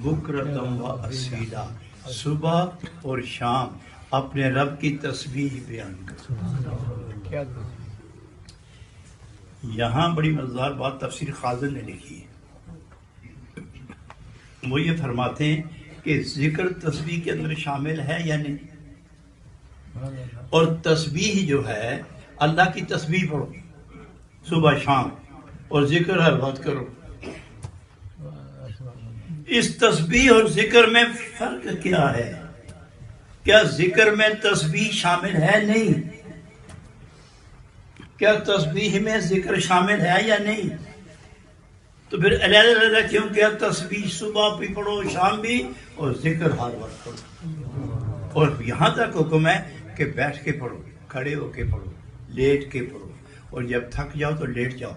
بکرتم و اصیلا، صبح اور شام اپنے رب کی تسبیح بیان کرو۔ یہاں بڑی مزیدار بات تفسیر خازن نے لکھی ہے، وہ یہ فرماتے ہیں کہ ذکر تسبیح کے اندر شامل ہے یا نہیں، اور تسبیح جو ہے اللہ کی تسبیح پڑھو صبح شام، اور ذکر ہر وقت کرو۔ اس تسبیح اور ذکر میں فرق کیا ہے؟ کیا ذکر میں تسبیح شامل ہے؟ نہیں۔ کیا تسبیح میں ذکر شامل ہے یا نہیں؟ تو پھر علیحدہ کیوں کیا؟ تسبیح صبح بھی پڑھو، شام بھی، اور ذکر ہر وقت پڑھو۔ اور یہاں تک حکم ہے کہ بیٹھ کے پڑھو، کھڑے ہو کے پڑھو، لیٹ کے پڑھو، اور جب تھک جاؤ تو لیٹ جاؤ،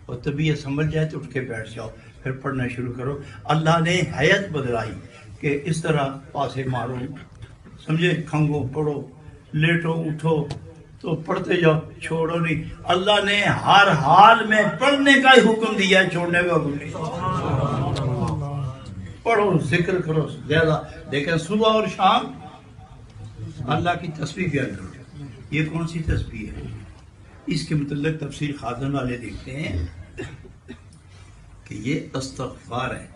اور طبیعت سنبھل جائے تو اٹھ کے بیٹھ جاؤ، پھر پڑھنا شروع کرو۔ اللہ نے حیت بدلائی کہ اس طرح پاسے مارو، سمجھے، کھنگو، پڑھو، لیٹو، اٹھو، تو پڑھتے جاؤ، چھوڑو نہیں۔ اللہ نے ہر حال میں پڑھنے کا ہی حکم دیا ہے، چھوڑنے کا حکم نہیں۔ پڑھو، ذکر کرو زیادہ، لیکن صبح اور شام اللہ کی تسبیح بیان کرو۔ یہ کون سی تسبیح ہے؟ اس کے متعلق تفسیر خازن والے دیکھتے ہیں کہ یہ استغفار ہے۔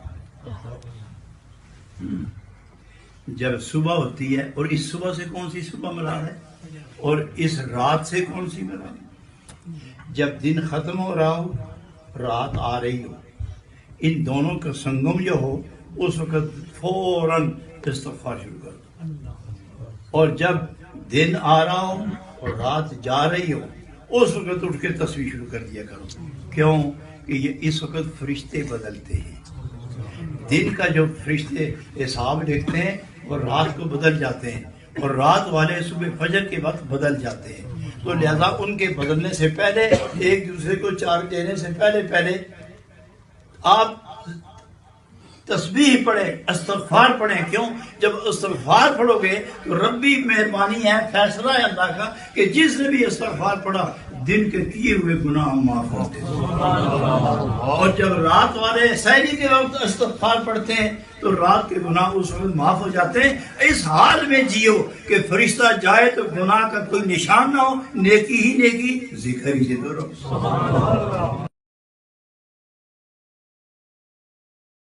جب صبح ہوتی ہے، اور اس صبح سے کون سی صبح مراد ہے، اور اس رات سے کون سی مراد ہے؟ جب دن ختم ہو رہا ہو، رات آ رہی ہو، ان دونوں کا سنگم جو ہو، اس وقت فوراً استغفار شروع کر دو۔ اور جب دن آ رہا ہو اور رات جا رہی ہو، اس وقت اٹھ کے تسبیح شروع کر دیا کرو۔ کیوں؟ کہ یہ اس وقت فرشتے بدلتے ہیں۔ دن کا جو فرشتے حساب لکھتے ہیں وہ رات کو بدل جاتے ہیں، اور رات والے صبح فجر کے وقت بدل جاتے ہیں، تو لہذا ان کے بدلنے سے پہلے، ایک دوسرے کو چارج دینے سے پہلے آپ تسبیح پڑھیں، استغفار پڑھیں۔ کیوں؟ جب استغفار پڑھو گے تو ربی مہربانی ہے، فیصلہ ہے اللہ کا کہ جس نے بھی استغفار پڑھا دن کے کیے ہوئے گناہ معاف ہوتے ہیں۔ اور جب رات والے سحری کے وقت استغفار پڑھتے ہیں تو رات کے گناہ اس وقت معاف ہو جاتے ہیں۔ اس حال میں جیو کہ فرشتہ جائے تو گناہ کا کوئی نشان نہ ہو، نیکی ہی نیکی، ذکر ہی ذکر ہو۔